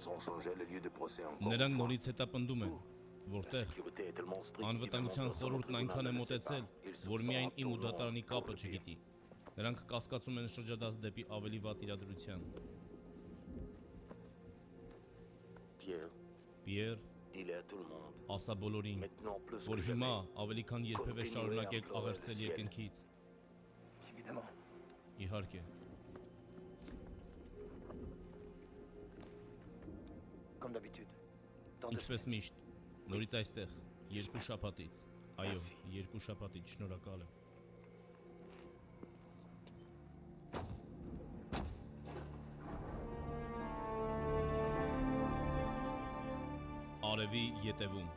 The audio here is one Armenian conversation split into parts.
sans changer le lieu de procès encore. Նրանք նորից հետապնդում են, որտեղ անվտանգության խորհուրդն այնքան է մոտեցել, որ միայն իմ ու դատարանի կապը չգիտի։ Նրանք կասկածում են շրջադարձ դեպի ավելի վատ իրադրության։ Պիեր, ասա բոլորին, որ հիմա ավելի քան երբևէ շարունակեք աղերսել երկնքից։ Իհարկե։ Ինչպես միշտ, նորից այստեղ, 2 շաբաթից, այո, 2 շաբաթից, շնորհակալ եմ։ Արևի ետևում։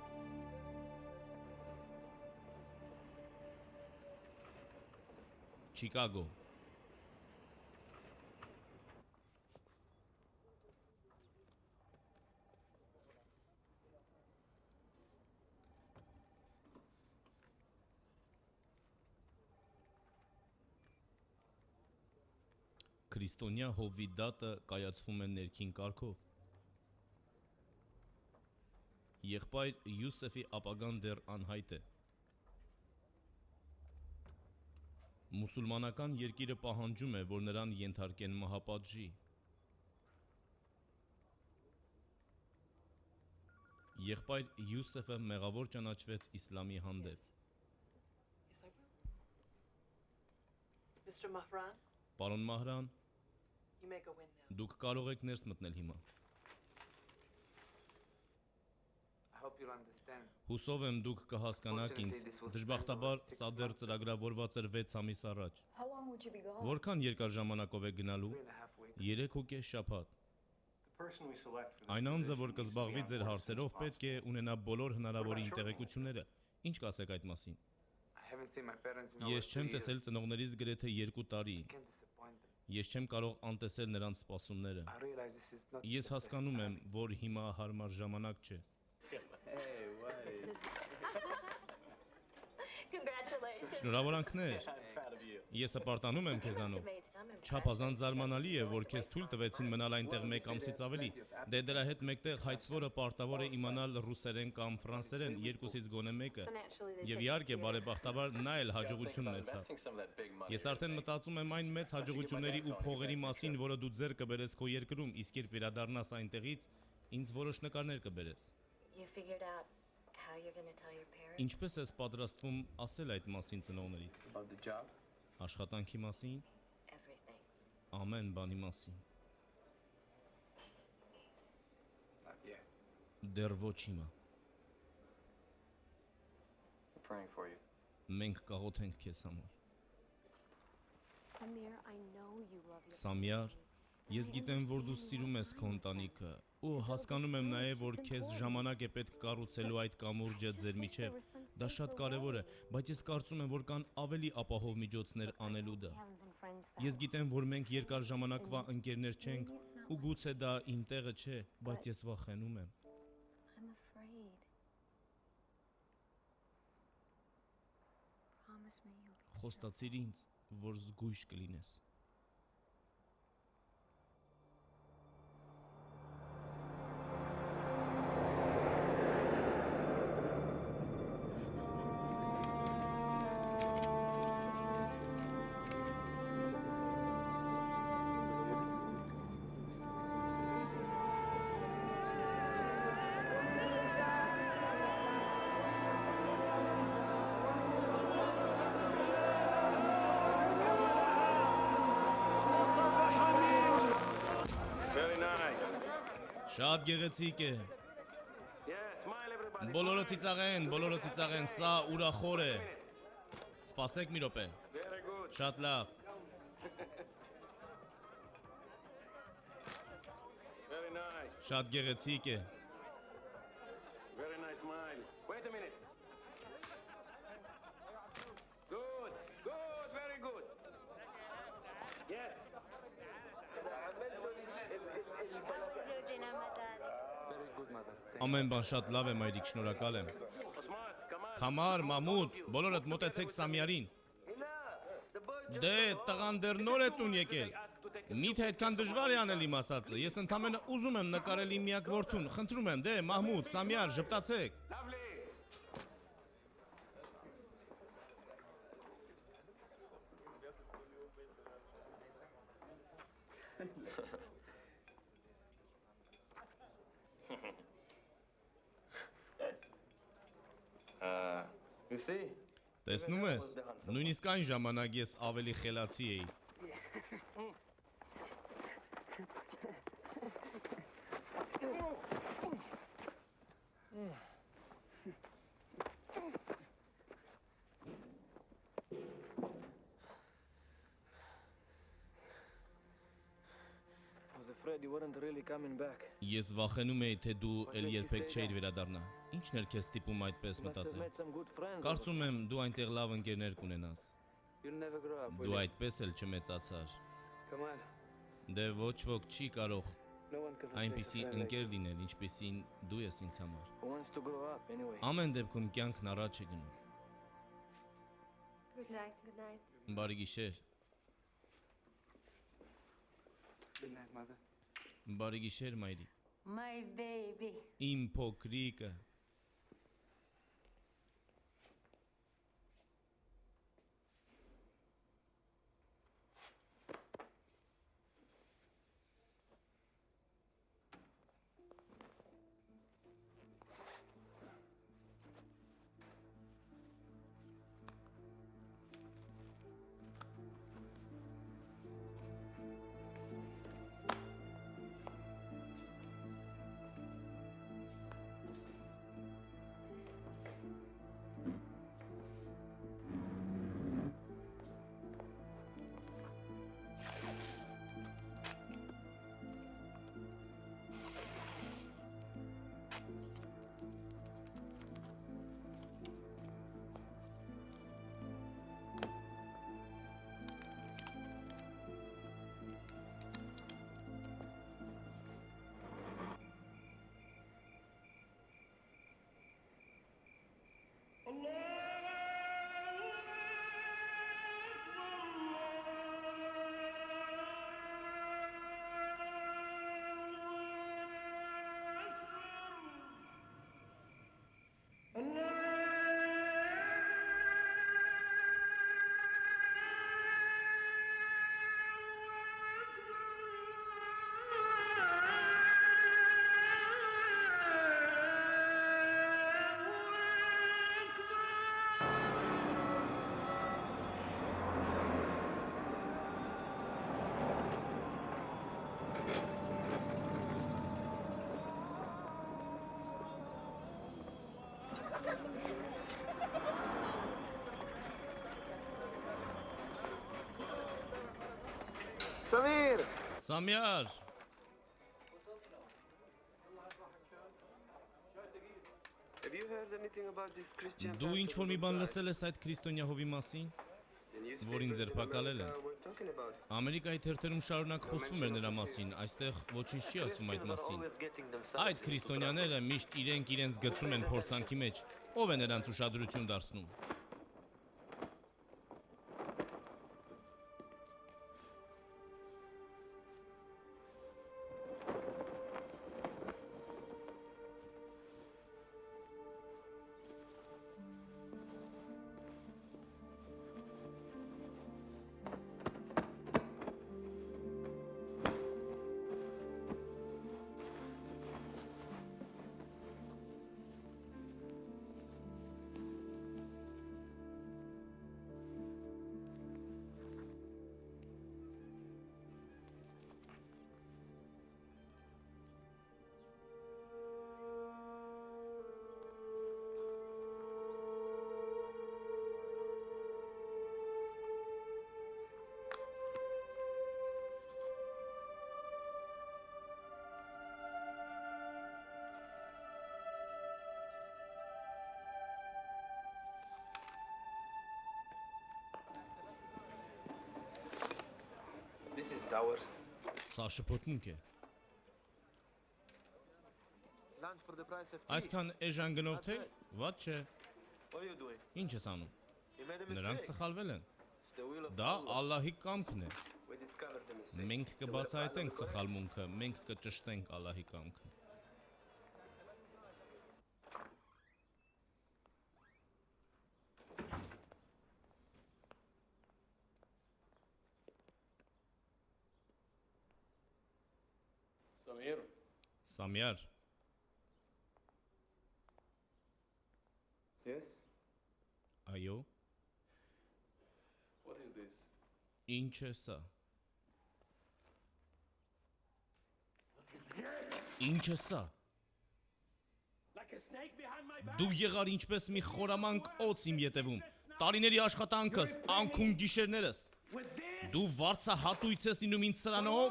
Չիկագո։ Քրիստոնյա հովվի դատը կայացվում է ներքին կարգով։ Եղբայր Յուսեֆի ապագան դեռ անհայտ է։ Մուսուլմանական երկիրը պահանջում է, որ նրան ենթարկեն մահապատժի։ Եղբայր Յուսեֆը մեղավոր ճանաչվեց իսլամի հանդեպ։ Պարոն Մահրան, դուք կարող եք ներս մտնել հիմա։ Հուսով եմ դուք կհասկանաք ինձ, դժբախտաբար սա դեռ ծրագրավորված էր 6 ամիս առաջ։ Որքան երկար ժամանակով եք գնալու։ 3.5 շաբաթ։ Այն անձը, որ կզբաղվի ձեր հարցերով, պետք է ունենա բոլոր հնարավորին տեղեկությունները։ Ինչ կասեք այդ մասին։ Ես չեմ տեսել ծնողներիս գրեթե 2 տարի։ Ես չեմ կարող անտեսել նրանց սպասումները։ Ես հասկանում եմ, որ հիմա հարմար ժամանակ չէ։ Շնորհավորանքներ։ Ես հպարտանում եմ քեզանով։ Չափազանց զարմանալի է, որ քեզ թույլ տվեցին մնալ այնտեղ 1 ամսից ավելի։ Դե դրա հետ մեկտեղ հայցվորը պարտավոր է իմանալ ռուսերեն կամ ֆրանսերեն, երկուսից գոնե մեկը։ Եվ իհարկե բարեբախտաբար նա էլ հաջողություն ունեցավ։ Ես արդեն մտածում եմ այն մեծ հաջողությունների ու փողերի մասին, որը դու ձեռ կբերես քո երկրում, իսկ երբ վերադառնաս այնտեղից, ինձ որոշ նկարներ կբերես։ Ինչպես ես պատրաստվում ասել այդ մասին ծնողներիդ։ Աշխատանքի մասին։ Ամեն բանի մասին։ Դեռ ոչ հիմա։ Մենք կաղոթենք քեզ համար։ Սամյար, ես գիտեմ, որ դու սիրում ես քո ընտանիքը, ու հասկանում եմ նաև, որ քեզ ժամանակ է պետք կառուցելու այդ կամուրջը ձեր միջև։ Դա շատ կարևոր է, բայց ես կարծում եմ, որ կան ավելի ապահով միջոցներ անելու դա։ Ես գիտեմ, որ մենք երկար ժամանակվա ընկերներ չենք, ու գուցե դա իմ տեղը չէ, բայց ես վախենում եմ։ Խոստացիր ինձ, որ զգույշ կլինես։ Շատ գեղեցիկ է։ Բոլորը ծիծաղեն, սա ուրախոր է։ Սպասեք մի րոպե։ Շատ լավ։ Շատ գեղեցիկ է։ Ամեն բան շատ լավ է, մայրիկ, շնորհակալ եմ։ Քամար, Մամուդ, բոլորդ մոտեցեք Սամյարին։ Դե, տղան դեռ նոր է տուն եկել։ Միթե այդքան դժվար է անել իմ ասածը։ Ես ընդամենը ուզում եմ նկարել իմ միակ որդուն։ Խնդրում եմ, դե Մահմուդ, Սամյար, ժպտացեք։ You see? Տեսնում ես, նույնիսկ այն ժամանակ ես ավելի խելացի էի։ I was afraid you weren't really coming back. Ես վախենում էի, թե դու էլ երբեք չէիր վերադառնա։ Ինչն էր քեզ ստիպում այդպես Must have մտածել։ met some good friends. Կարծում եմ դու այնտեղ լավ ընկերներ կունենաս։ You'll never grow up. Դու այդպես էլ չմեծացար։ Come on. Դե ոչ ոք չի կարող No one can replace a այնպիսի friend like ընկեր լինել, ինչպիսին դու ես ինձ համար։ Who wants to grow up anyway? Ամեն դեպքում կյանքն առաջ է գնում։ Good night. Good night. Բարի գիշեր։ Good night, mother. Բարի գիշեր, մայրիկ։ My baby. Իմ փոքրիկը։ Samir! Սամյար, Have you heard anything about this Christian դու ինչ որ մի բան pastor լսել ես այդ քրիստոնյա հովի մասին, The newspapers որին in ձերբակալել են։ America were talking about it. Ամերիկայի թերթերում շարունակ խոսվում էր նրա մասին, այստեղ ոչինչ չի ասում այդ Christians are մասին։ always getting themselves Այդ into քրիստոնյաները միշտ իրենց գցում են փորձանքի մեջ։ Ո՞վ է նրանց ուշադրություն դարձնում։ This is Towers. Սա շփոթմունք է։ Lunch for the price of tea. Այսքան էժան գնով թե, ված չէ։ What are you doing? Ինչ ես անում։ You made a Նրանք mistake. սխալվել են։ It's the will of Դա Allah. Ալլահի կամքն է։ We discovered the mistake. Մենք կբացահայտենք սխալմունքը, մենք կճշտենք Ալլահի կամքը։ Samir, Սամյար, Yes? այո, what is this? ինչ է սա։ Ինչ է սա։ Like a snake behind my back? Դու եղար ինչպես մի խորամանկ օձ իմ ետևում։ Տարիների աշխատանքս, անքուն գիշերներս։ With this Դու վարձահատույց ես լինում ինձ սրանով,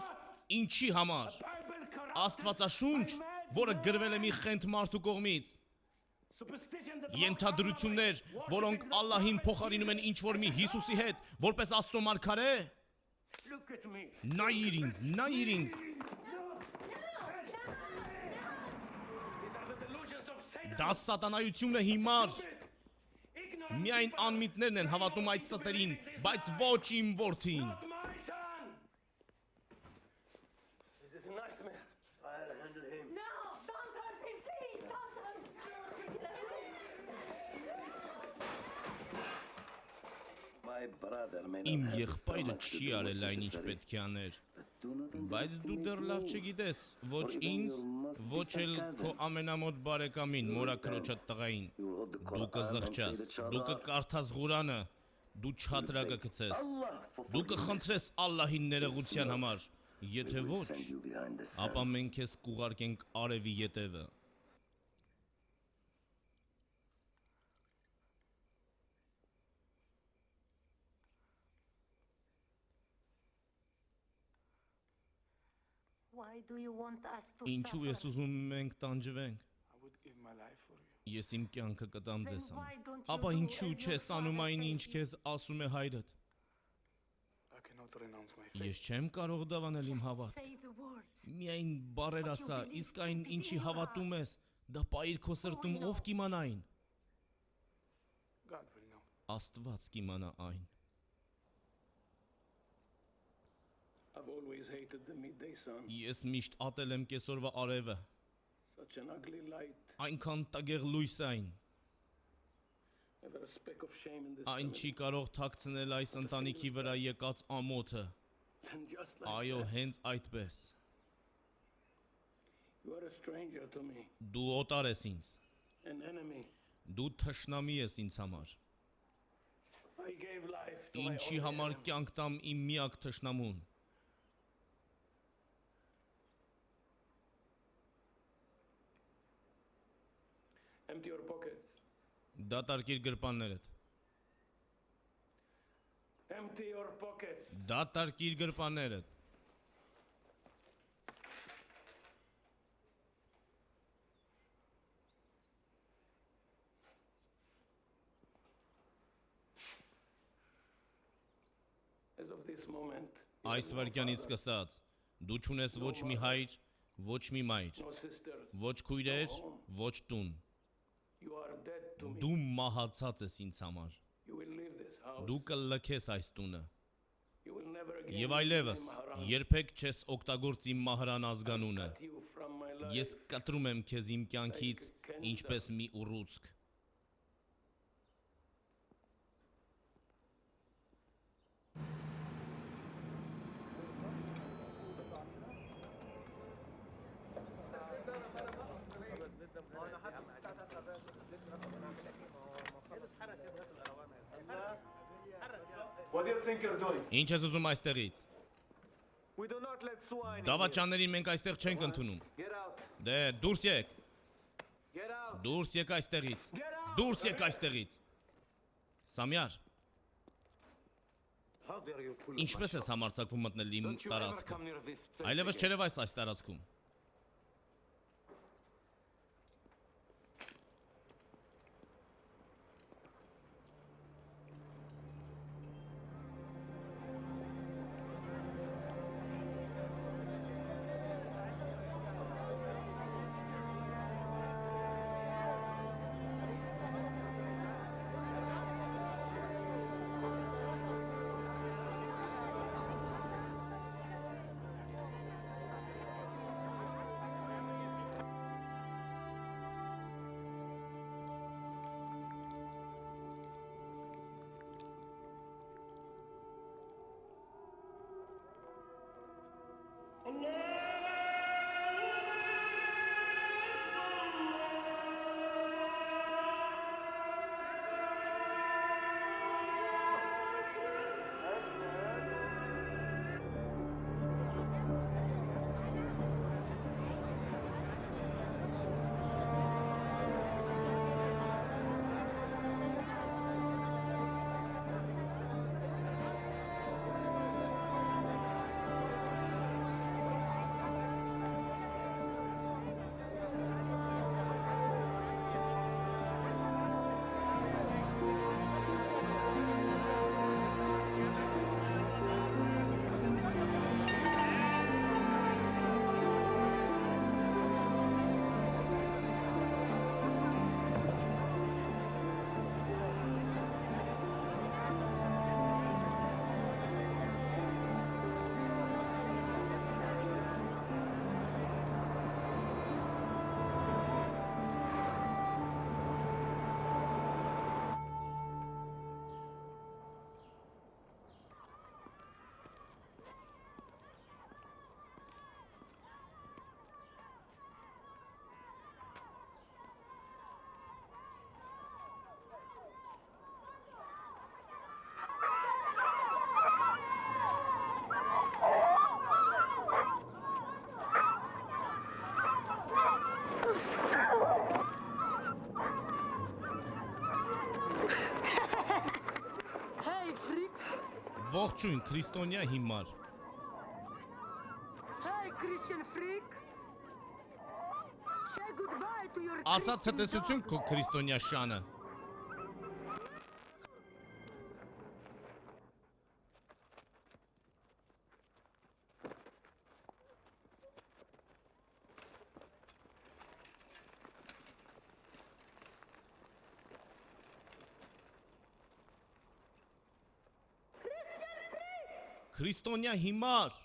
ինչի համար։ Bible corrupt Աստվածաշունչ, որը գրվել է մի խենթ մարդու կողմից։ superstition that Ենթադրություններ, որոնք Ալլահին փոխարինում են ինչ-որ մի Հիսուսի հետ, որպես Աստծո մարգարե։ look at me. Նայիր ինձ, նայիր ինձ։ These are the delusions of Satan. Դա սատանայությունը հիմար։ Ignorant Միայն անմիտներն են հավատում այդ ստերին, բայց ոչ իմ որդին։ not my son. This is a nightmare. I'll handle him. No, don't hurt him, please, don't hurt My brother may Իմ not have the եղբայրը stomach to չի do what's արել այն ինչ necessary, պետք է աներ, but do not բայց դու դեռ լավ underestimate me. չգիտես, ոչ ինձ, ոչ էլ քո ամենամոտ բարեկամին, մորաքրոջդ տղային։ You will hold the Դու Quran and say կզղջաս, the դու Shahada. կկարդաս Ղուրանը, դու չադրա կգցես, Allah for դու forgiveness. կխնդրես Ալլահին ներողության համար, եթե We will ոչ, send you behind the sun. ապա մենք քեզ կուղարկենք արևի ետևը։ Why do you want us to Ինչու ես suffer? ուզում մենք տանջվենք։ I would give my life for you. Ես իմ կյանքը կտամ Then ձեզ why համար։ don't you Ապա do ինչու as your չես անում father այն, ինչ tells you? քեզ ասում է հայրդ։ I cannot renounce my faith. Ես չեմ կարող դավանել իմ Just հավատքը։ say the words. Միայն բարեր ասա, իսկ այն ինչի հավատում ես, դա պայիր քո սրտում ով կիմանային։ God will know. Աստված կիմանա այն։ I've always hated the midday sun. Ես միշտ ատել եմ կեսօրվա արևը։ Such an ugly light. Այնքան տագեղ լույս է այն։ Never a speck of shame in this Այն չի family. կարող թաքցնել այս ընտանիքի վրա եկած ամոթը։ Then just like Այո, that, հենց այդպես։ you are a stranger to me, Դու օտար ես ինձ։ an enemy. Դու թշնամի ես ինձ համար։ I gave life to my Ինչի only համար enemy. կյանք տամ իմ միակ թշնամուն։ Empty your pockets. Դատարկիր գրպաններդ։ Empty your pockets. Դատարկիր գրպաններդ։ As of this moment, you Այս have no վարքյանից father, սկսած դու չունես ոչ մի հայր, ոչ մի մայր, no sisters. ոչ քույրեր, ոչ տուն։ You are dead to me. Դու մահացած ես ինձ համար։ You will leave this house. Դու կլքես այս տունը։ You will never again Եվ use այլևս my Maharan. երբեք չես օգտագործի մահրան ազգանունը։ Cut you from my life. Ես կտրում եմ քեզ իմ կյանքից ինչպես մի ուռուցք։ What do you think you're doing? Ինչ ես ուզում այստեղից։ We do not let swine in here. Դավաճաններին մենք այստեղ չենք ընդունում։ Get out. Դե դուրս եք։ Get out. Դուրս եք այստեղից։ Get out. Դուրս եք այստեղից։ Սամյար, How dare you pull ինչպես ես համարձակվում մտնել իմ Don't you ever տարածքը։ come near this place Այլևս again. չերևայս այս տարածքում։ Hey, freak! Ողջույն, քրիստոնյա հիմար։ Hey, Christian freak! Say goodbye to your Ասա ցտեսություն քո քրիստոնյա շանը։ Քրիստոնյա հիմար։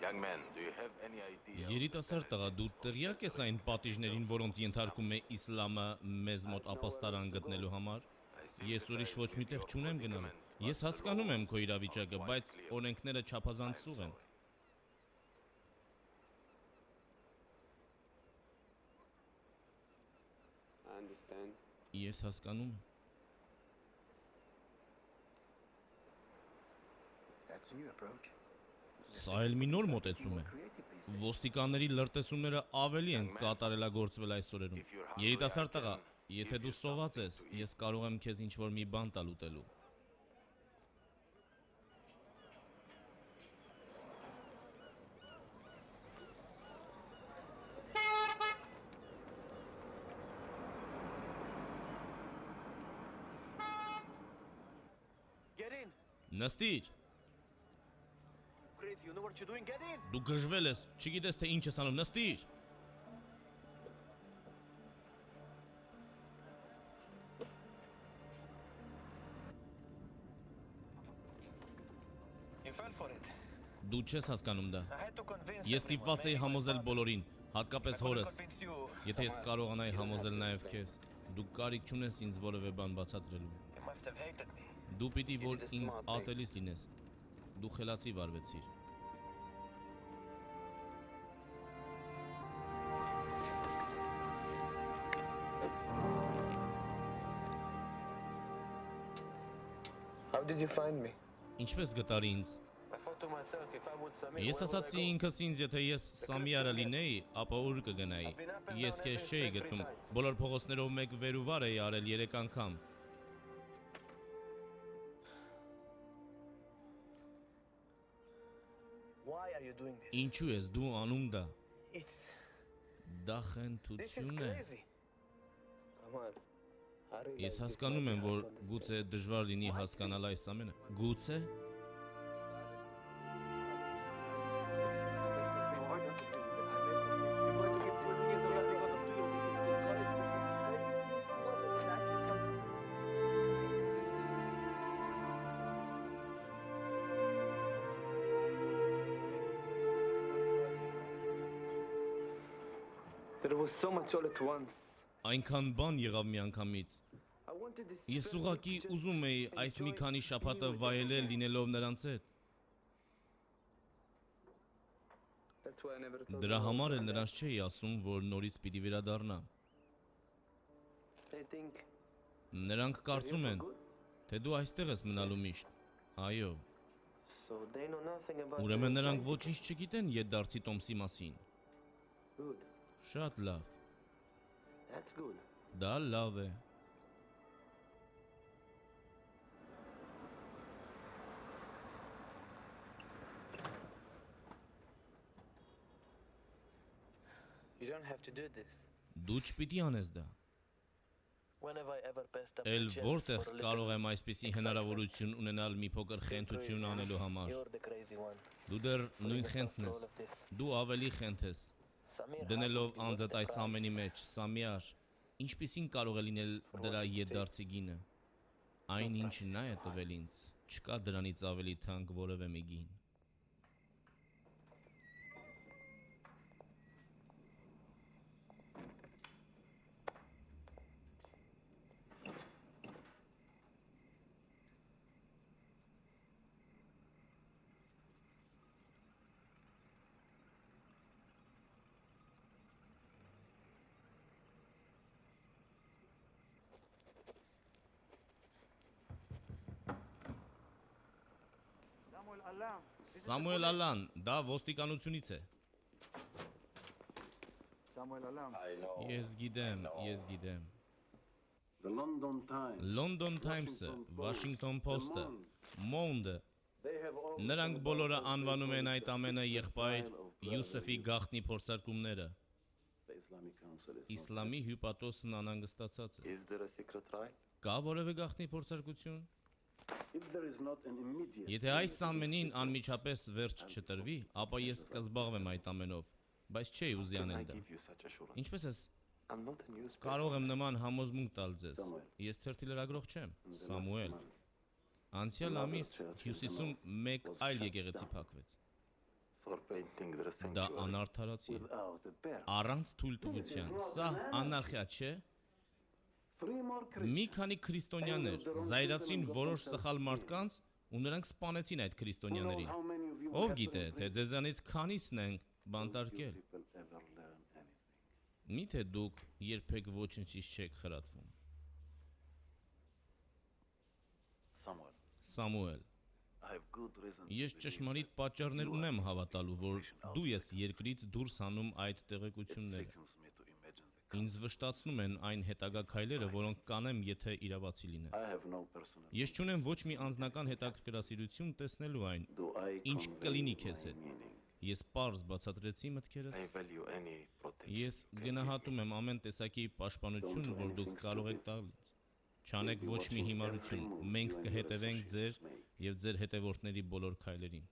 Young man, do you have any idea? Երիտասարդ տղա, դու տեղյակ ես այն պատիժներին, որոնց ենթարկում է իսլամը մեզ մոտ ապաստարան գտնելու համար։ Ես ուրիշ ոչ միտեղ չունեմ գնալ։ Ես հասկանում եմ քո իրավիճակը, բայց օրենքները չափազանցող են։ I understand. Ես հասկանում եմ։ That's a new approach. Սա էլ մի նոր մոտեցում է։ Creative these days. Ոստիկանների լրտեսումները ավելի են կատարելագործվել այս օրերում։ Երիտասարդ տղա, եթե դու սոված ես, ես կարող եմ քեզ ինչ-որ մի բան տալ ուտելու։ Get in! Նստիր, Chris, you know what you're doing? Get in! դու գժվել ես, չգիտես թե ինչ ես անում, նստիր։ You fell for it. Դու Դու չես հասկանում դա։ I had to convince Ես everyone, ստիպված էի mainly my համոզել father. բոլորին, I հատկապես couldn't հորս։ convince you. Եթե ես Come on. կարողանայի You don't համոզել have to նաև explain. քեզ, դու կարիք չունես ինձ որևէ բան բացատրելու։ You must have hated me. Դու պիտի որ did a ինձ smart thing. ատելիս լինես։ Դու խելացի վարվեցիր։ How did you find me? Ինչպես գտարի ինձ։ I thought to myself, if I would Samir, Ես where would I ասացի go? ինքս ինձ, եթե ես Սամիարը լինեի, ապա ուր կգնայի։ Ես քեզ չէի գտնում։ Բոլոր փողոցներով մեկ վեր ու վար էի արել 3 անգամ։ Why are you doing this? Ինչու ես դու անում դա։ It's... Դա This is խենթություն է։ crazy. Come on. Hurry. Ես հասկանում եմ, որ գուցե դժվար լինի հասկանալ այս ամենը։ Գուցե There was so much all at once. այնքան բան եղավ միանգամից։ I wanted this Ես first ուղղակի week just ուզում էի to այս մի enjoy քանի շաբաթը being with վայելել everyone. լինելով նրանց հետ։ That's why I never told Դրա them համար I էլ was նրանց չէի asում, որ նորից պիտի վերադառնա։ They think Նրանք կարծում you're են, for good. թե դու այստեղ ես մնալու միշտ։ Այո, So they know nothing about ուրեմն the նրանք Atlantic. ոչինչ չգիտեն յետդարձի Տոմսի մասին։ Good. Շատ լավ։ That's good. Դա լավ է։ You don't have to do this. Դու չպիտի անես դա։ When have I ever passed up Էլ the chance որտեղ for a little կարող եմ այսպիսի հնարավորություն ունենալ մի փոքր խենթություն անելու համար։ You're the crazy one. Դու դեռ նույն Yourself խենթն to ես։ all of this. Դու ավելի խենթ ես։ Samir Դնելով Hartman, անձդ what's այս the ամենի price? մեջ, Սամիար, ինչպիսին կարող է լինել դրա յետդարձի գինը։ Այն ինչ նա է տվել ինձ, չկա դրանից ավելի թանկ որևէ մի գին։ Սամուել Ալան, դա ոստիկանությունից է։ Ես գիտեմ։ The London Times. London Times-ը, Washington Post-ը, Monde-ը, They have all նրանք բոլորը անվանում են այդ ամենը եղբայր Յուսեֆի գաղտնի փորձարկումները։ The Islamic Council is not- Իսլամի հյուպատոսն անհանգստացած է։ Is there a secret trial? Կա որևէ գաղտնի փորձարկություն։ If there is not an immediate Եթե այս ամենին անմիջապես վերջ չտրվի, ապա ես կզբաղվեմ այդ ամենով, բայց չէի ուզի Can I անել դա։ give you such assurance? Ինչպես ես I'm not a newspaper. կարող եմ նման համոզմունք տալ ձեզ։ Samuel. Ես թերթի լրագրող չեմ, in the last Սամուել։ month. Անցյալ Another ամիս church in Հյուսիսում the north մեկ was այլ shut եկեղեցի down. փակվեց։ For painting the Դա sanctuary. անարդարացի է։ Without a bear. Առանց թույլտվության։ Սա անարխիա չէ։ Three more Մի Christians քանի քրիստոնյաներ զայրացին որոշ սխալ մարդկանց ու նրանք սպանեցին այդ Who knows քրիստոնյաներին։ how many of you Ով had to գիտե, թե replace ձեզանից քանիսն են you բանտարկել։ people ever learn anything? Միթե դուք երբեք ոչնչից չեք խրատվում։ Someone. Սամուել, I have good reason. to ես believe ճշմարիտ that պատճառներ you are ունեմ հավատալու, որ information դու ես outlet. երկրից դուրս հանում այդ It տեղեկությունները։ sickens me to imagine the Ինձ վշտացնում են այն հետագա քայլերը, որոնք կանեմ, եթե իրավացի լինեմ։ I have no personal. Ես չունեմ ոչ մի անձնական հետաքրքրասիրություն տեսնելու այն։ Do I Ինչ convey կլինի my քեզ հետ։ meaning? Ես պարզ բացատրեցի մտքերս։ I value any protection. Ես you can գնահատում give me. եմ ամեն տեսակի պաշտպանություն, որ դուք կարող եք տալ։ Չանեք ոչ մի հիմարություն։ Մենք կհետևենք ձեր եւ ձեր հետևորդների բոլոր քայլերին։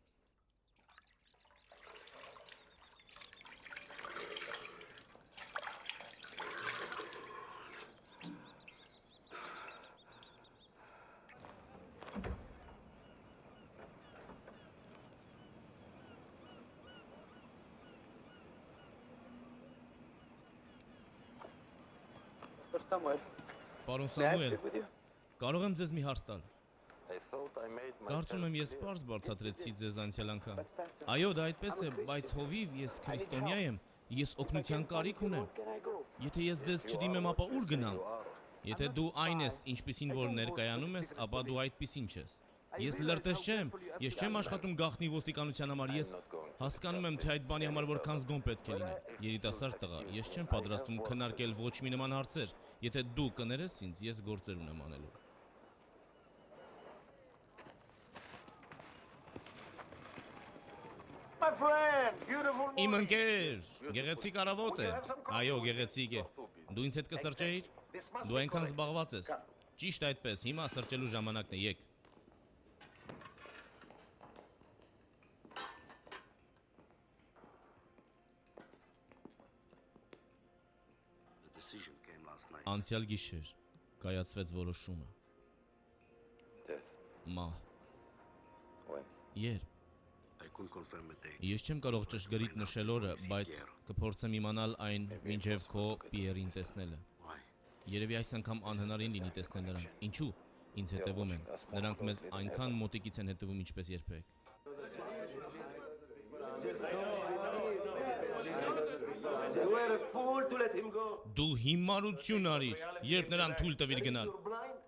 Samuel, Պարոն May I Սամուել, speak with you? կարող եմ ձեզ մի հարց տալ։ I thought I made Կարծում եմ ես պարզ բարձրացրեցի ձեզ անցյալ անգամ։ Այո, դա այդպես է, բայց հովիվ ես քրիստոնյա եմ, ես օգնության կարիք ունեմ։ Եթե ես ձեզ չդիմեմ, ապա ուր գնամ։ Եթե դու այն ես, ինչպիսին որ ներկայանում ես, ապա դու այդպիսին չես։ Ես լրտես չեմ, ես չեմ աշխատում գաղտնի ոստիկանության համար, ես հասկանում եմ, թե այդ բանի համար որքան զգոն պետք է լինի։ Երիտասարդ տղա, ես չեմ պատրաստվում քննարկել ոչ մի նման հարցեր։ Եթե դու կներես ինձ, ես գործեր ունեմ անելու։ My friend, beautiful Իմ morning. ընկեր, գեղեցիկ առավոտ է։ Այո, գեղեցիկ է։ Դու ինձ հետ կսրճեիր։ This must Դու be այնքան correct. զբաղված ես։ Ճիշտ այդպես, հիմա սրճելու ժամանակն է, եկ։ The decision came last night. Անցյալ գիշեր կայացվեց որոշումը։ Death. Մահ։ When? Երբ։ I couldn't confirm a date. Ես չեմ կարող ճշգրիտ նշել օրը, բայց կփորձեմ իմանալ այն մինչև քո Պիերին տեսնելը։ Why? Երևի այս անգամ անհնարին լինի տեսնել նրան։ Ինչու՞։ Ինձ հետևում են։ Նրանք մեզ այնքան մոտիկից են հետևում, ինչպես երբեք։ you were a fool to let him go. Դու հիմարություն արիր, երբ նրան թույլ տվիր գնալ։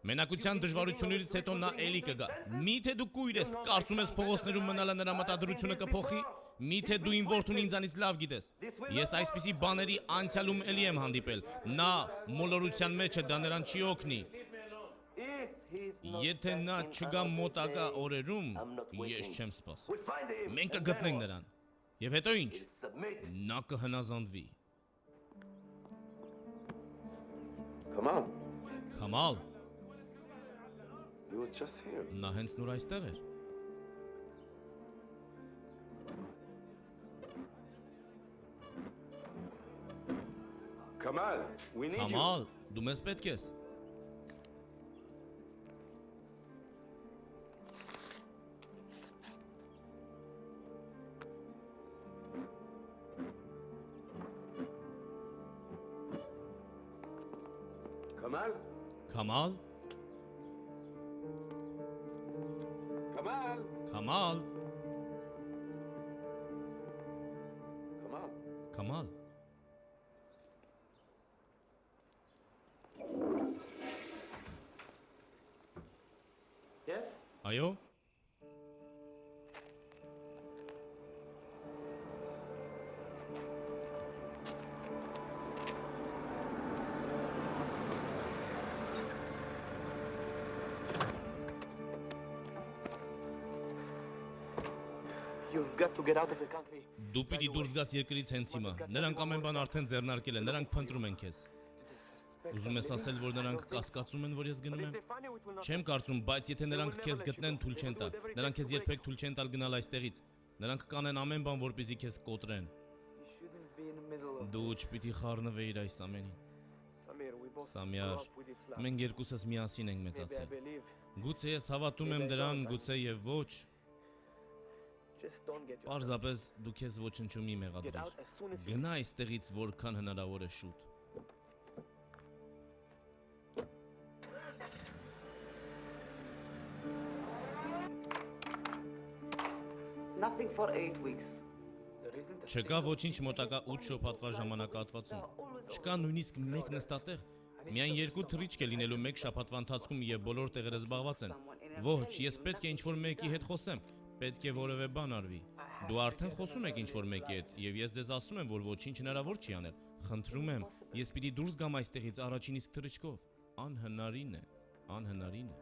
Մենակության դժվարություններից հետո նա էլի կգա։ Միթե դու կույր ես, կարծում ես փողոցներում մնալը նրա մտադրությունը կփոխի։ Միթե դու իմ որդուն ինձանից լավ գիտես։ Ես այսպիսի բաների անցյալում էլի եմ հանդիպել։ Նա մոլորության մեջ է, դա նրան չի օգնի։ If he's not Եթե նա չգա մոտակա օրերում, ես չեմ սպասի։ we'll find him. Մենք կգտնենք նրան։ Եվ հետո ինչ։ Submit. Նա կհնազանդվի։ Come on. Քամալ, He was just here. նա հենց նոր այստեղ էր։ Kamal, we need you. Քամալ, դու մեզ պետք ես։ Kamal? Քամալ, Kamal? Քամալ, Kamal? Քամալ։ Yes? Այո։ You've got to get out of the country. Դու պիտի դուրս գաս երկրից հենց հիմա։ Նրանք ամեն բան արդեն ձեռնարկել են, նրանք փնտրում են քեզ։ Ուզում ես ասել, որ նրանք կասկածում են, որ ես գնում եմ։ Չեմ կարծում, բայց եթե նրանք քեզ գտնեն, թույլ չեն տա։ Նրանք քեզ երբեք թույլ չեն տալ գնալ այստեղից։ Նրանք կանեն ամեն բան, որպեսզի քեզ կոտրեն։ Shouldn't be in the middle of Դու չպիտի խառնվեիր այս ամենին։ Samir, we both Samir, grew up with Islam. Մենք երկուսս միասին ենք Maybe I մեծացել։ believe. Գուցե ես հավատում եմ դրան, գուցե եւ ոչ։ Just don't get yourself. Պարզապես դու քեզ ոչնչում մի Get մեղադրիր։ out as soon as you Գնա այստեղից որքան հնարավոր է շուտ։ Nothing for 8 weeks. There isn't a Չկա ոչինչ մոտակա 8 շաբաթվա ժամանակահատվածում։ Չկա նույնիսկ մեկ նստատեղ։ Միայն երկու թռիչք է լինելու մեկ շաբաթվա ընթացքում եւ բոլոր տեղերը զբաղված են։ Ոչ, ես պետք է ինչ-որ մեկի հետ խոսեմ։ Պետք է որևէ բան արվի։ Դու արդեն խոսում եք ինչ-որ մեկի հետ եւ ես ձեզ ասում եմ, որ ոչինչ հնարավոր չի անել։ Խնդրում եմ, ես պիտի դուրս գամ այստեղից առաջին իսկ թռիչքով։ Անհնարին է, անհնարին է։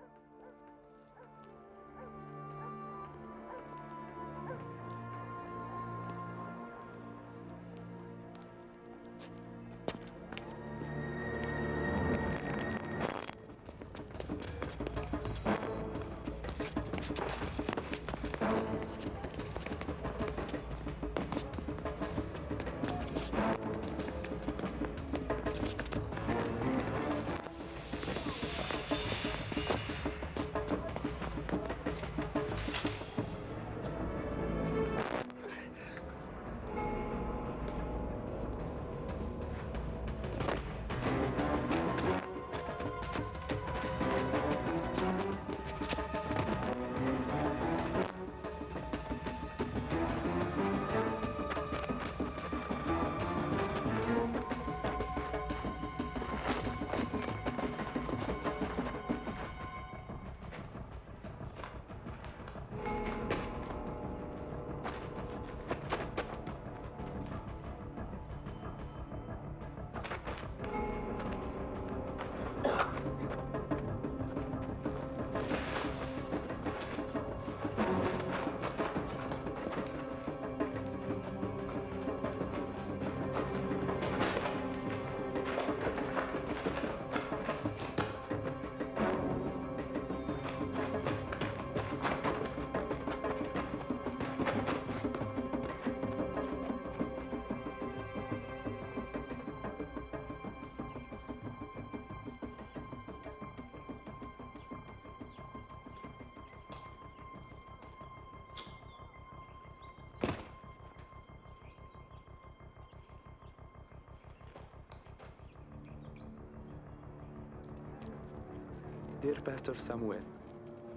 Dear Pastor Samuel,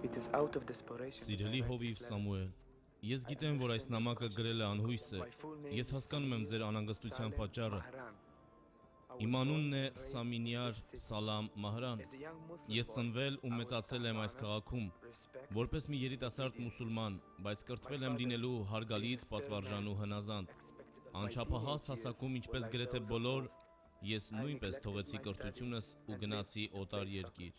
it is out of desperation. Սիրելի հովիվ Սամուել, ես գիտեմ, որ այս նամակը գրել է անհույս է։ Ես հասկանում եմ ձեր անհանգստության պատճառը։ Իմ անունն է Սամինյար Սալամ Մահրան։ Ես ծնվել ու մեծացել եմ այս քաղաքում, որպես մի երիտասարդ մուսուլման, բայց կրթվել եմ լինելու հարգալից, պատվարժան ու հնազանդ։ Անչափահաս հասակում, ինչպես գրեթե բոլոր, ես նույնպես թողեցի կրթությունս ու գնացի օտար երկիր։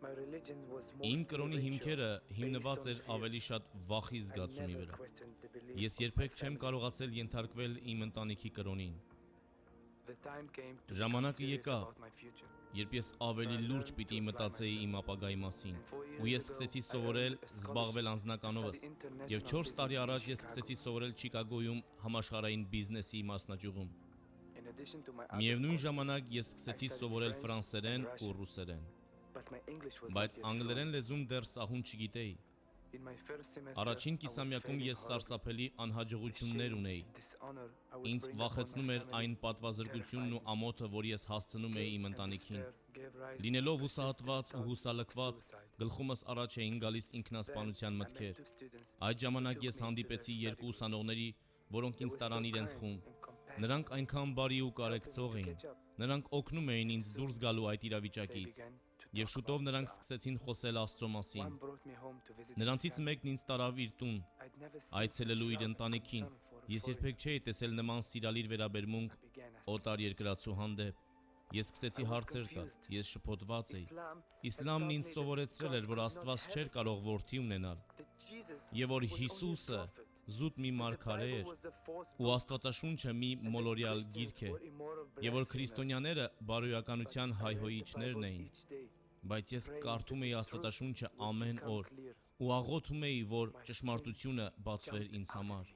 Իմ կրոնի հիմքերը հիմնված էր ավելի շատ վախի զգացումի վրա։ Ես երբեք չեմ կարողացել ենթարկվել իմ ընտանիքի կրոնին։ Ժամանակը եկավ, երբ ես ավելի լուրջ պիտի մտածեի իմ ապագայի մասին, ու ես սկսեցի սովորել զբաղվել անձնականովս, և 4 տարի առաջ ես սկսեցի սովորել Չիկագոյում համաշխարհային բիզնեսի մասնաճյուղում։ Միևնույն ժամանակ ես սկսեցի սովորել ֆրանսերեն ու ռուսերեն, բայց անգլերեն լեզուն դեռ սահուն չգիտեի։ Առաջին կիսամյակում ես սարսափելի անհաջողություններ ունեի։ Ինձ վախեցնում էր այն պատվազրկությունն ու ամոթը, որ ես հասցնում էի իմ ընտանիքին։ Լինելով հուսահատված ու հուսալքված, գլխումս առաջ էին գալիս ինքնասպանության մտքեր։ Այդ ժամանակ ես հանդիպեցի 2 ուսանողների, որոնք ինձ տարան իրենց խումբ։ Նրանք այնքան բարի ու կարեկցող էին։ Նրանք օգնում էին ինձ դուրս գալու այդ իրավիճակից։ Եվ շուտով նրանք սկսեցին խոսել Աստծո մասին։ Նրանցից մեկն ինձ տարավ իր տուն, այցելելու իր ընտանիքին։ Ես երբեք չէի տեսել նման սիրալիր վերաբերմունք օտար երկրացու հանդեպ։ Ես սկսեցի հարցեր տալ, ես շփոթված էի։ Իսլամն ինձ սովորեցրել էր, որ Աստված չէր կարող որդի ունենալ, եւ որ Հիսուսը զուտ մի մարգարե էր, ու Աստվածաշունչը մի մոլորյալ գիրք է, եւ որ քրիստոնյաները բարոյականության հայհոյիչներն էին։ Բայց ես կարդում էի Աստվածաշունչը ամեն օր ու աղոթում էի, որ ճշմարտությունը բացվեր ինձ համար։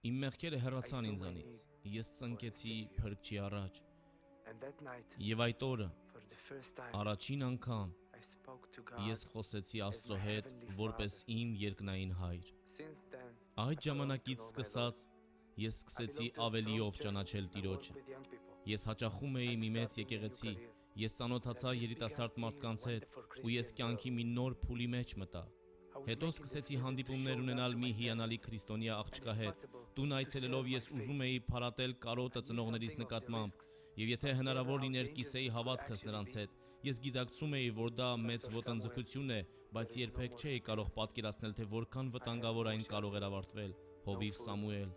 Իմ մեղքերը հեռացան ինձանից, ես ծնկեցի Փրկչի առաջ։ Եվ այդ օրը, առաջին անգամ, ես խոսեցի Աստծո հետ, որպես իմ երկնային հայր։ Այդ ժամանակից սկսած, ես սկսեցի ավելիով ճանաչել Տիրոջը։ Ես հաճախում էի մի մեծ եկեղեցի, ես ծանոթացա երիտասարդ մարդկանց հետ, ու ես կյանքի մի նոր փուլի մեջ մտա։ Հետո սկսեցի հանդիպումներ ունենալ մի հիանալի քրիստոնյա աղջկա հետ։ Տուն այցելելով ես ուզում էի փարատել կարոտը ծնողներիս նկատմամբ, եւ եթե հնարավոր լիներ կիսեի հավատքս նրանց հետ։ Ես գիտակցում էի, որ դա մեծ ոտնձգություն է, բայց երբեք չէի կարող պատկերացնել, թե որքան վտանգավոր այն կարող էր ավարտվել։ Հովիվ Սամուել,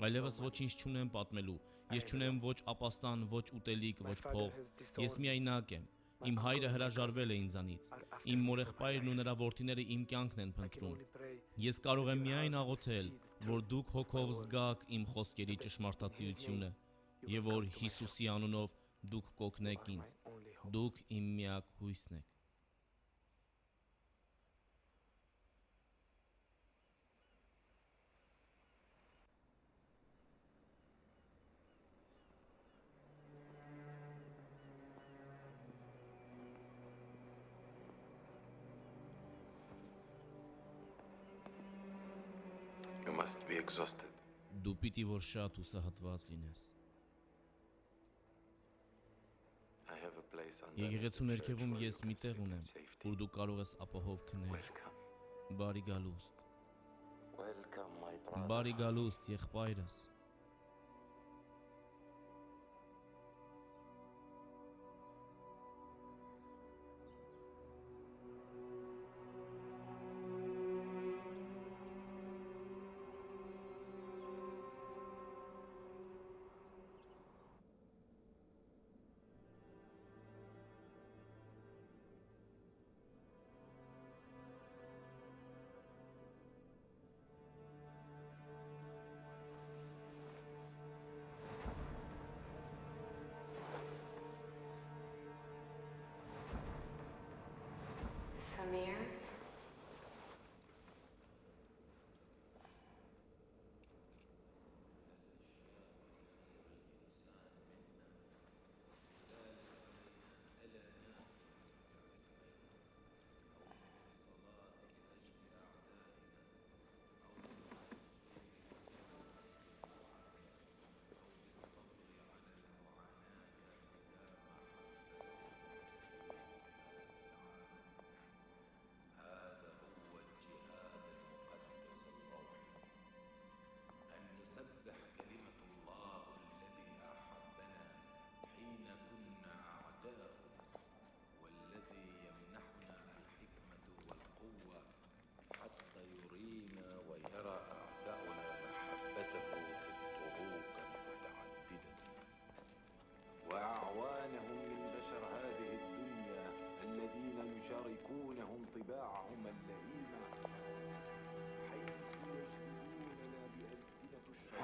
այլևս ոչինչ չունեմ պատմելու։ Ես չունեմ ոչ ապաստան, ոչ ուտելիք, ոչ փող։ Ես միայնակ եմ։ Իմ հայրը հրաժարվել է ինձանից։ Իմ մորեղբայրն ու նրա որդիները իմ կյանքն են փնտրում։ Ես կարող եմ միայն աղոթել, որ դուք հոգով զգաք իմ խոսքերի ճշմարտացիությունը, եւ որ Հիսուսի անունով դուք կօգնեք ինձ։ Դուք իմ միակ հույսն եք։ You must be exhausted. Դու պիտի որ շատ հուսահատված լինես։ I have a place under Եկեղեցու the ներքևում church ես where մի you տեղ can ունեմ, safety. որ դու կարող ես ապահով քնել։ Welcome. Բարի գալուստ։ Welcome, my brother. Բարի գալուստ, եղբայրս։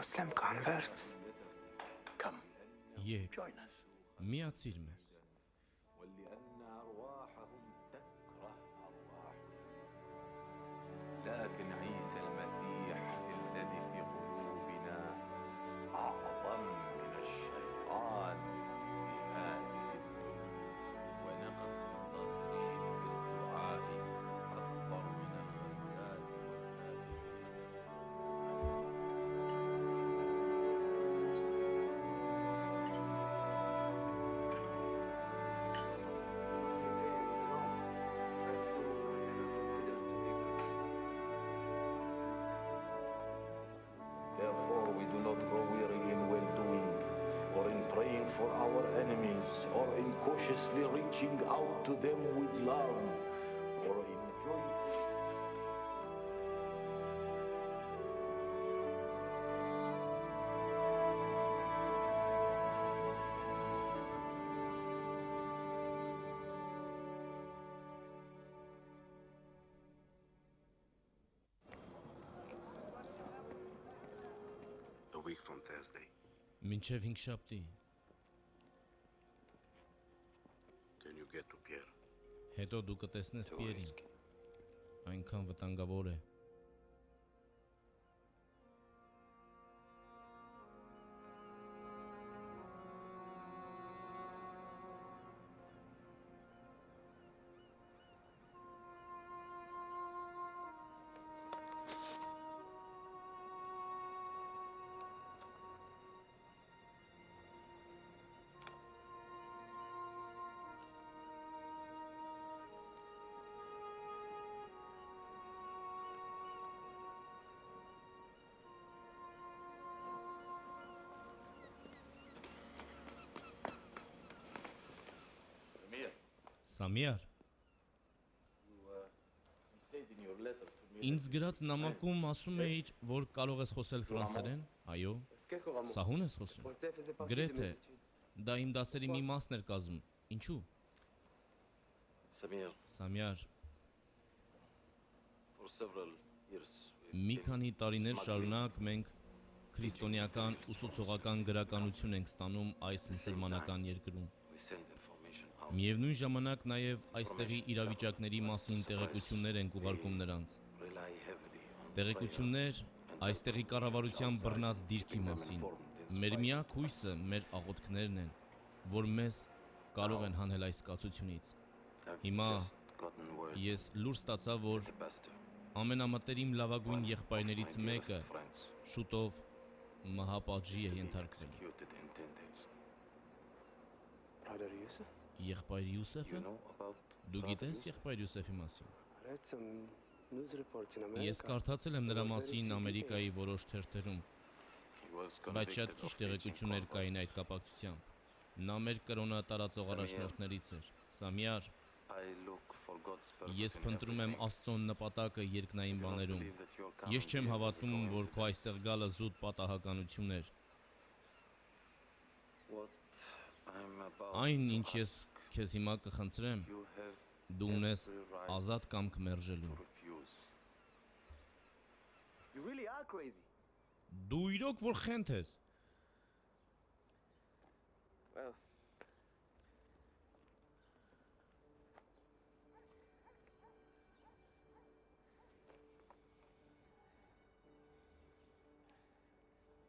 Muslim converts. Come, Եկ, join us. միացիր մեզ։ ولأن أرواحهم تكره أرواحنا لكن عيسى المسيح الذي في قلوبنا أعظم من الشيطان في هذه الدنيا ونقف منتصرين في الدعاء أكثر من الغزاة والفاتحين. Therefore, we do not grow weary in well-doing, or in praying for our enemies, or in cautiously reaching out to them with love, or in joy. A week from Thursday. Մինչև հինգշաբթի, Can you get to Pierre? հետո դու կտեսնես Too Պիերին, risky. այնքան վտանգավոր է։ Samir, Սամիար, you said in your letter to me ինձ գրած նամակում ասում էիր, որ կարող ես խոսել ֆրանսերեն, այո, սահուն ես խոսում, գրեթե, դա իմ դասերի մի մասն էր կազմում, ինչու, Samir, Սամիար, for several years մի քանի տարիներ շարունակ մենք քրիստոնեական ուսուցողական գրականություն ենք ստանում այս մուսուլմանական երկրում։ we send information out. Միևնույն ժամանակ նաև այստեղի իրավիճակների մասին տեղեկություններ ենք ուղարկում նրանց։ Rely heavily on Տեղեկություններ այստեղի կառավարության բռնած դիրքի մասին։ Մեր միակ հույսը մեր աղոթքներն են, որ մեզ կարող են հանել այս կացությունից։ I've Հիմա just gotten word ես լուր ստացա, որ the pastor, ամենամտերիմ լավագույն եղբայրներից my մեկը dearest friends, շուտով մահապատժի է being ենթարկվել։ executed in 10 days. Brother Yusuf? Եղբայր You Յուսեֆը։ know about Դու Brother գիտես Yusuf? եղբայր Յուսեֆի մասին։ I read some news reports in America. Ես կարդացել եմ նրա մասին Ամերիկայի որոշ թերթերում, He was բայց շատ convicted քիչ of տեղեկություններ preaching կային այդ converts. կապակցությամբ։ Նա մեր կրոնը տարածող առաջնորդներից էր։ Սամիար, I look for God's purpose ես in փնտրում եմ everything. Աստծոն նպատակը երկնային I do not բաներում։ believe that your Ես coming չեմ here was a հավատում, որ քո coincidence. այստեղ գալը զուտ պատահականություն էր։ What I'm about Այն, to ինչ ես ask, քեզ հիմա կխնդրեմ, you have դու ունես every right ազատ կամք մերժելու։ to refuse. You really are crazy. Դու իրոք որ խենթ ես։ Well,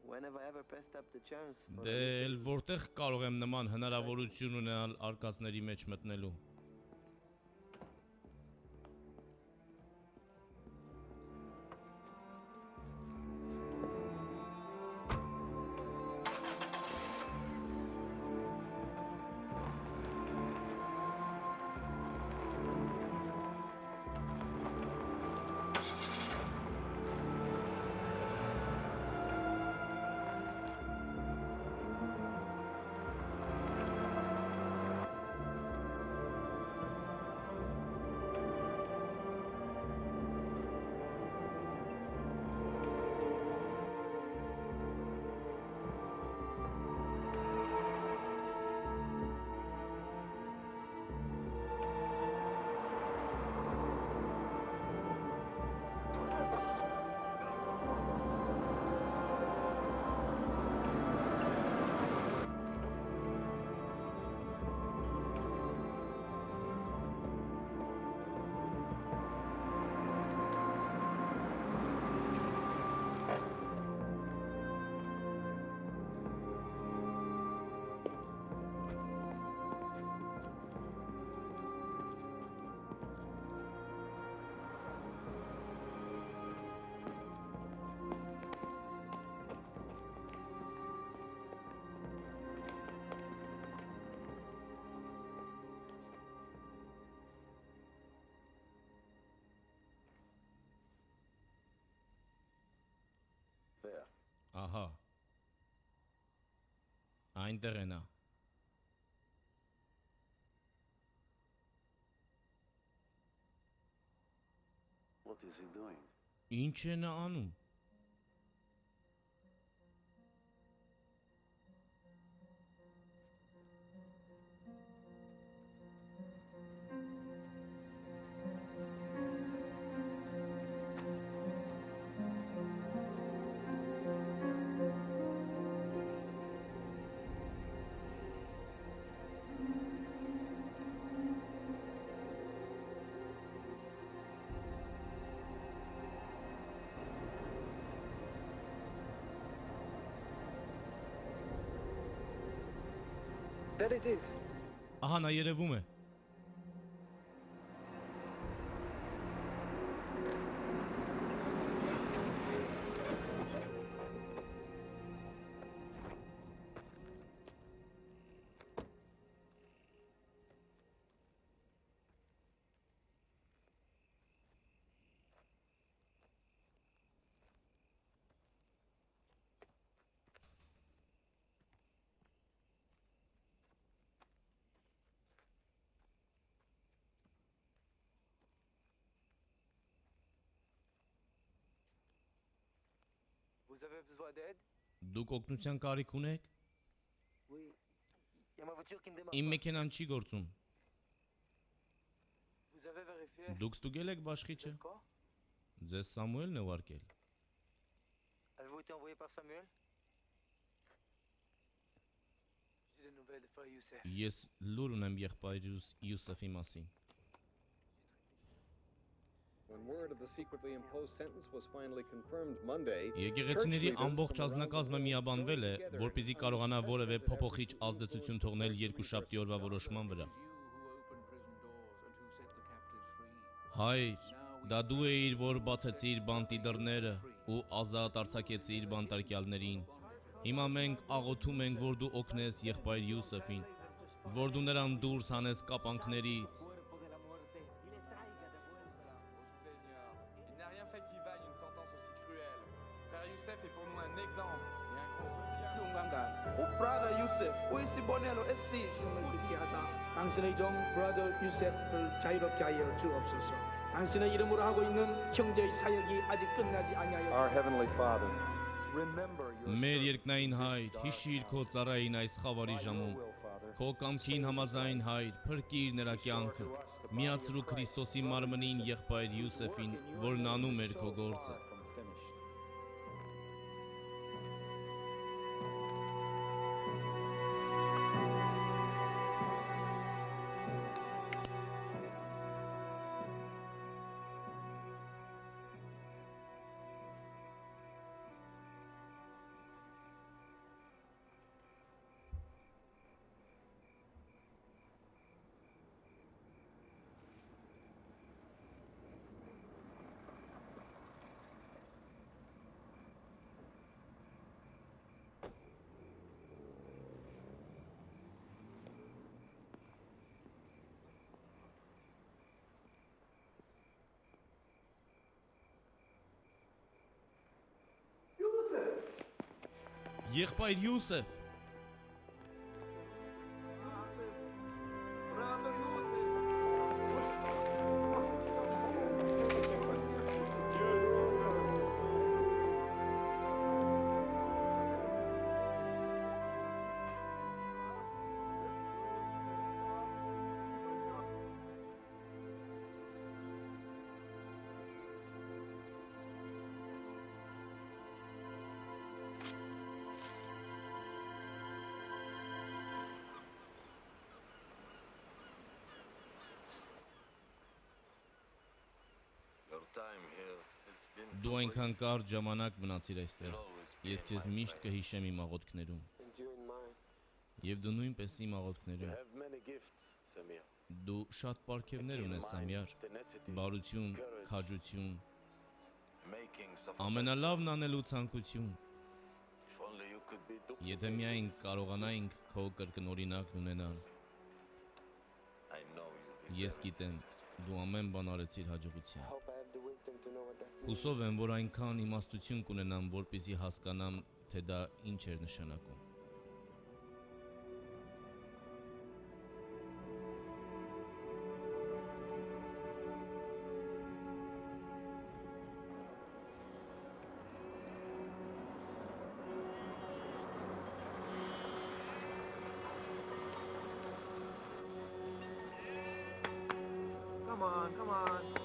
when have I ever passed up the chance for Դե էլ որտեղ կարող եմ նման հնարավորություն ունենալ արկածների մեջ մտնելու։ Ահա։ Այնտեղ է նա։ What is he doing? Ինչ է նա անում։ There it is. Ահա նա երևում է։ Vous avez besoin d'aide? Դուք օգնության կարիք ունեք։ Oui. Il y a ma voiture qui ne démarre Իմ pas. մեքենան չի գործում։ Vous avez vérifié? Դուք ստուգել եք բաշխիչը։ Quoi? Ձեզ Սամուելն է ուղարկել։ Avez-vous été envoyé par Samuel? J'ai des nouvelles de frère Youssef. Ես լուր ունեմ եղբայր Յուսեֆի մասին։ When word of the secretly imposed sentence was finally confirmed Monday, Եկեղեցիների ամբողջ ազնագազմը միաբանվել է, որպեսզի կարողանա որևէ փոփոխիչ ազդեցություն թողնել երկուշաբթի օրվա որոշման վրա։ Հայր, դա դու էիր, որ բացեցիր բանտի դռները ու ազատ արձակեցիր բանտարկյալներին։ Հիմա մենք աղոթում ենք, որ դու օգնես եղբայր Յուսեֆին, որ դու նրան դուրս հանես կապանքներից։ Il n'a rien fait qui vaille une sentence aussi cruelle. Frère Youssef est pour nous un exemple et un grand soutien. brother Yusuf, 보이시보넬로 SC 기하사 당신의 종 brother Yusuf을 자유롭게 하여 주옵소서. 당신의 이름으로 하고 있는 형제의 사역이 아직 끝나지 Our 아니하였습니다. Heavenly Father, remember your Մեր երկնային հայր, հիշիր քո ծառային այս խավարի ժամում։ Քո կամքին համաձայն հայր, փրկիր նրա կյանքը։ Միացրու Քրիստոսի մարմնին եղբայր Յուսեֆին, որն անում էր քո գործը։ Եղբայր Յուսեֆ, brother Yusuf. Your time here has been դու այնքան կարճ ժամանակ մնացիր այստեղ։ Ես քեզ միշտ կհիշեմ իմ աղոթքներում։ And you in mine. Եվ դու նույնպես իմ You աղոթքներում։ have many gifts, Samir. Դու շատ պարգևներ ունես, Սամյար։ Բարություն, քաջություն, Making ամենալավն անելու ցանկություն։ If only you could be Եթե միայն կարողանայինք քո կրկնօրինակն ունենալ։ I know you'll be Ես գիտեմ, դու ամեն բան արեցիր հաջողությամբ։ Hope I have the wisdom to know what that means. Հուսով եմ, որ այնքան իմաստություն կունենամ, որպեսզի հասկանամ, թե դա ինչ էր նշանակում։ Come on, come on.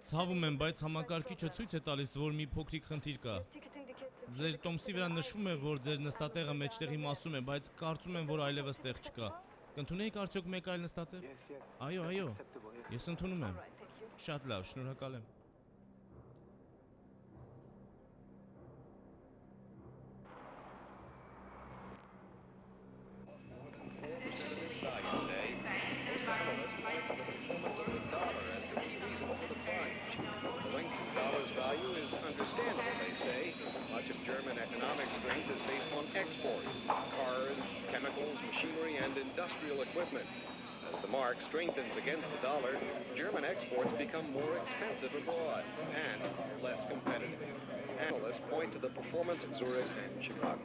Ցավում եմ, բայց համակարգիչը ցույց է տալիս, որ մի փոքրիկ խնդիր կա։ Ձեր տոմսի վրա նշվում է, որ ձեր նստատեղը մեջտեղի մասում է, բայց կարծում եմ, որ այլևս տեղ չկա։ Կընդունեիք արդյոք մեկ այլ նստատեղ։ Այո, այո։ Ես ընդունում եմ։ Շատ լավ, շնորհակալ եմ։ Understandable, they say. Much of German economic strength is based on exports, cars, chemicals, machinery, and industrial equipment. As the mark strengthens against the dollar, German exports become more expensive abroad and less competitive. Analysts point to the performance of Zurich and Chicago.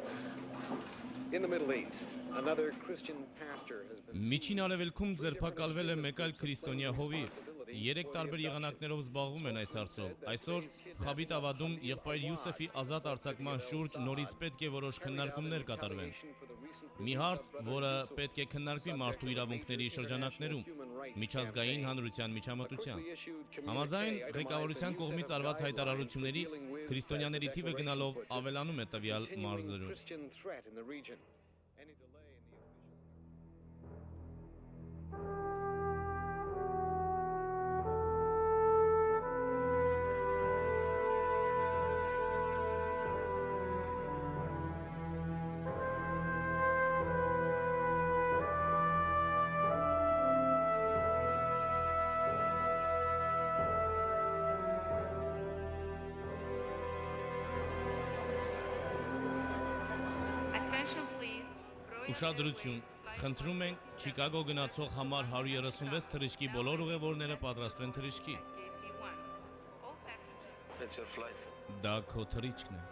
In the Middle East, another Christian pastor has been Միջին Արևելքում ձերբակալվել է մեկ այլ քրիստոնյա հովիվ։ 3 տարբեր եղանակներով զբաղվում են այս հարցով։ Այսօր Խաբիտ Ավադում եղբայր Յուսեֆի ազատ արձակման շուրջ նորից պետք է որոշ քննարկումներ կատարվեն։ Մի հարց, որը պետք է քննարկվի մարդու իրավունքների շրջանակներում, միջազգային հանրության միջամտության։ Համաձայն ղեկավարության կողմից արված հայտարարությունների, քրիստոնյաների թիվը գնալով ավելանում է տվյալ մարզերում։ Ուշադրություն, խնդրում ենք Չիկագո գնացող համար 136 թռիչքի բոլոր ուղևորները պատրաստվեն թռիչքի։ Դա քո թռիչքն է։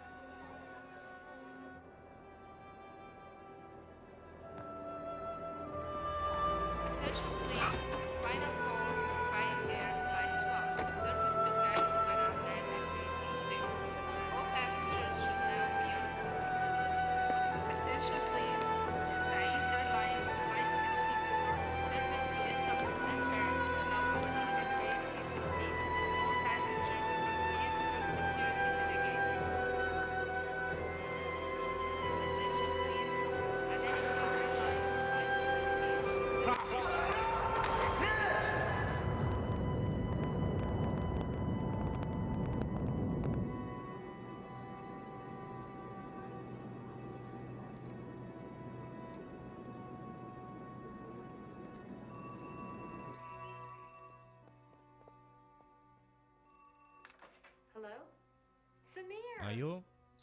Samir. Այո,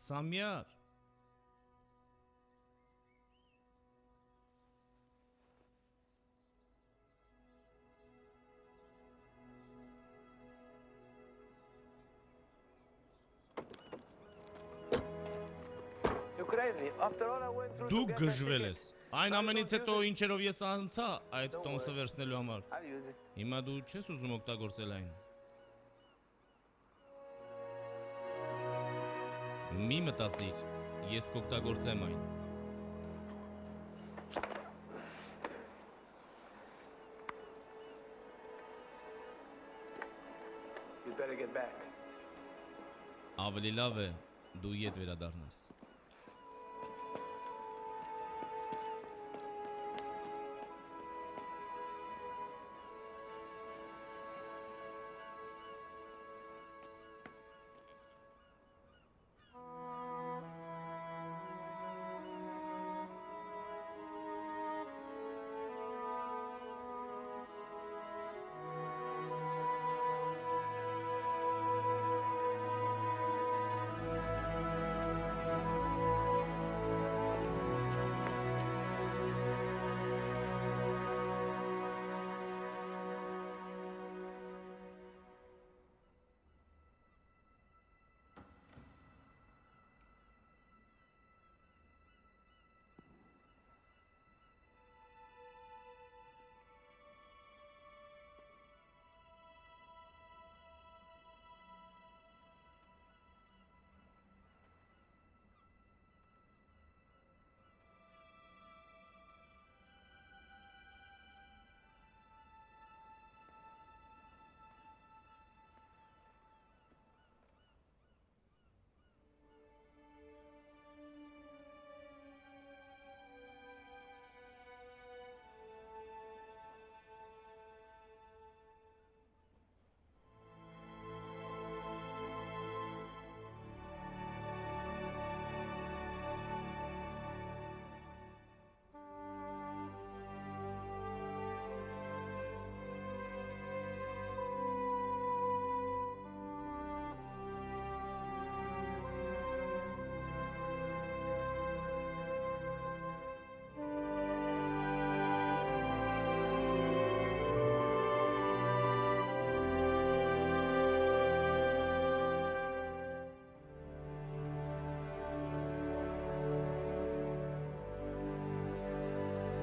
Սամյար։ You're crazy. After all I went through Դու to get that գժվել ticket. ես։ Այն ամենից հետո ինչերով ես անցա այդ տոմսը վերցնելու համար։ I'll use it. Հիմա դու չես ուզում օգտագործել այն։ Մի մտածիր, ես կօգտագործեմ այն։ You'd better get back. Ավելի լավ է դու ետ վերադառնաս։